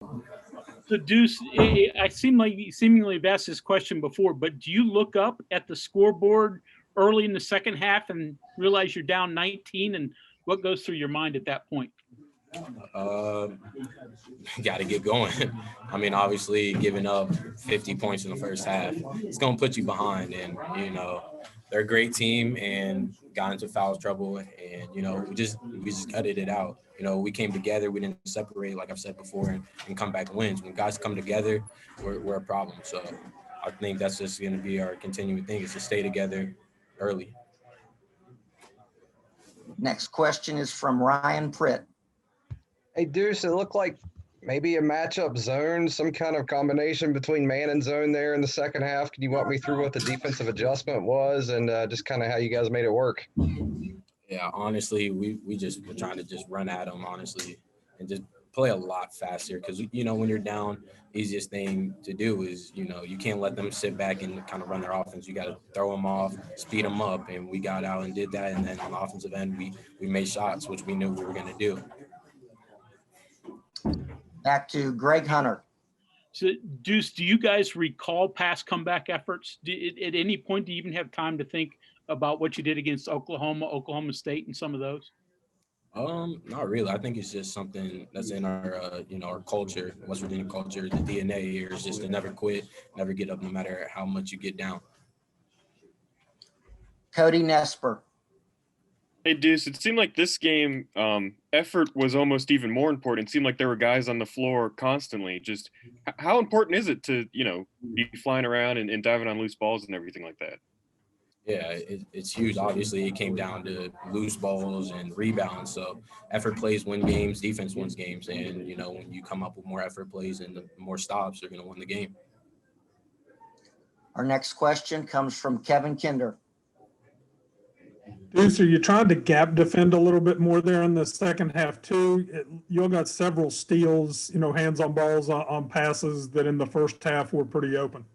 So Deuce, I seemingly have asked this question before, but do you look up at the scoreboard early in the second half and realize you're down 19, and what goes through your mind at that point? Got to get going. I mean, obviously, giving up 50 points in the first half, it's going to put you behind. And, they're a great team and got into foul trouble. And, we just gutted it out. We came together. We didn't separate, like I've said before, and come back wins. When guys come together, we're a problem. So I think that's just going to be our continuing thing, is to stay together early. Next question is from Ryan Pritt. Hey, Deuce, it looked like maybe a matchup zone, some kind of combination between man and zone there in the second half. Can you walk me through what the defensive adjustment was and just kind of how you guys made it work? Yeah, honestly, we just were trying to just run at them, honestly, and just play a lot faster because, when you're down, easiest thing to do is, you can't let them sit back and kind of run their offense. You got to throw them off, speed them up, and we got out and did that. And then on the offensive end, we made shots, which we knew we were going to do. Back to Greg Hunter. So, Deuce, do you guys recall past comeback efforts? At any point, do you even have time to think about what you did against Oklahoma State, and some of those? Not really. I think it's just something that's in our, our culture, West Virginia culture. The DNA here is just to never quit, never get up, no matter how much you get down. Cody Nesper. Hey, Deuce, it seemed like this game, effort was almost even more important. It seemed like there were guys on the floor constantly. Just how important is it to, be flying around and diving on loose balls and everything like that? Yeah, it's huge. Obviously, it came down to loose balls and rebounds. So effort plays win games, defense wins games. And, when you come up with more effort plays and the more stops, you're going to win the game. Our next question comes from Kevin Kinder. Deuce, are you trying to gap defend a little bit more there in the second half too? You all got several steals, hands on balls on passes that in the first half were pretty open.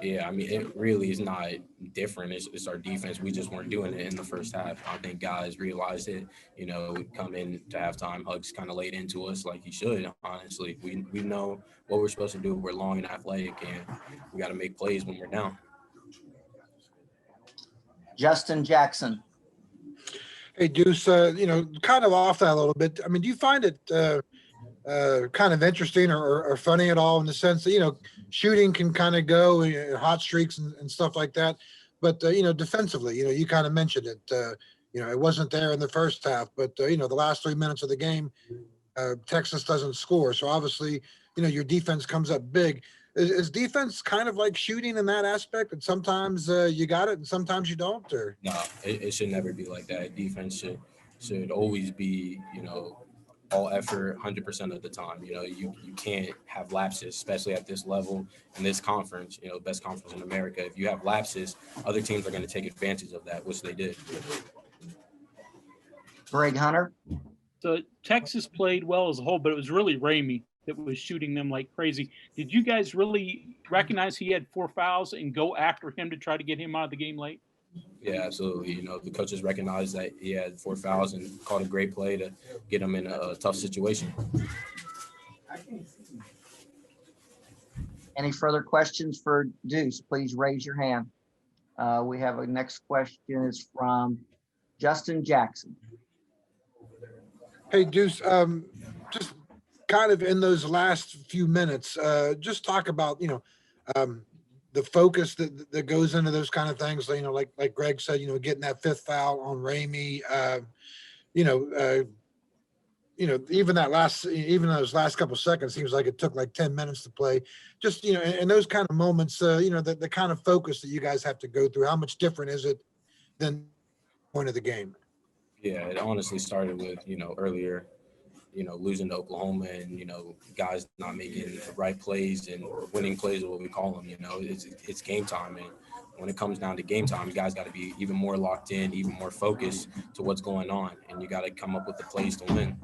Yeah, I mean, it really is not different. It's our defense. We just weren't doing it in the first half. I think guys realized it. We come in to halftime, Hugs kind of laid into us like he should, honestly. We know what we're supposed to do. We're long and athletic, and we got to make plays when we're down. Justin Jackson. Hey, Deuce, kind of off that a little bit. I mean, do you find it kind of interesting or funny at all in the sense that, shooting can kind of go in hot streaks and stuff like that. But, defensively, you kind of mentioned it. It wasn't there in the first half, but, the last 3 minutes of the game, Texas doesn't score. So obviously, your defense comes up big. Is defense kind of like shooting in that aspect? And sometimes you got it and sometimes you don't? Or no, it should never be like that. Defense should always be, all effort 100% of the time. You can't have lapses, especially at this level in this conference, best conference in America. If you have lapses, other teams are going to take advantage of that, which they did. Greg Hunter. So Texas played well as a whole, but it was really Ramey that was shooting them like crazy. Did you guys really recognize he had 4 fouls and go after him to try to get him out of the game late? Yeah, absolutely. The coaches recognized that he had 4 fouls and called a great play to get him in a tough situation. Any further questions for Deuce? Please raise your hand. We have a next question is from Justin Jackson. Hey, Deuce, just kind of in those last few minutes, just talk about, the focus that goes into those kind of things, like Greg said, getting that 5th foul on Ramey, even those last couple of seconds seems like it took like 10 minutes to play. Just, in those kind of moments, the kind of focus that you guys have to go through, how much different is it than point of the game? Yeah, it honestly started with, earlier, losing to Oklahoma and, guys not making the right plays and winning plays is what we call them. It's game time. And when it comes down to game time, you guys got to be even more locked in, even more focused to what's going on. And you got to come up with the plays to win.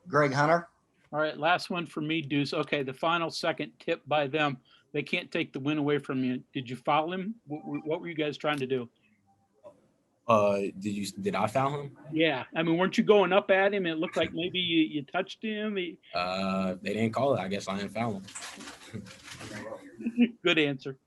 Greg Hunter. All right, last one for me, Deuce. Okay, the final second tip by them. They can't take the win away from you. Did you foul him? What were you guys trying to do? Did I foul him? Yeah. I mean, weren't you going up at him? It looked like maybe you touched him. They didn't call it. I guess I didn't foul him. Good answer.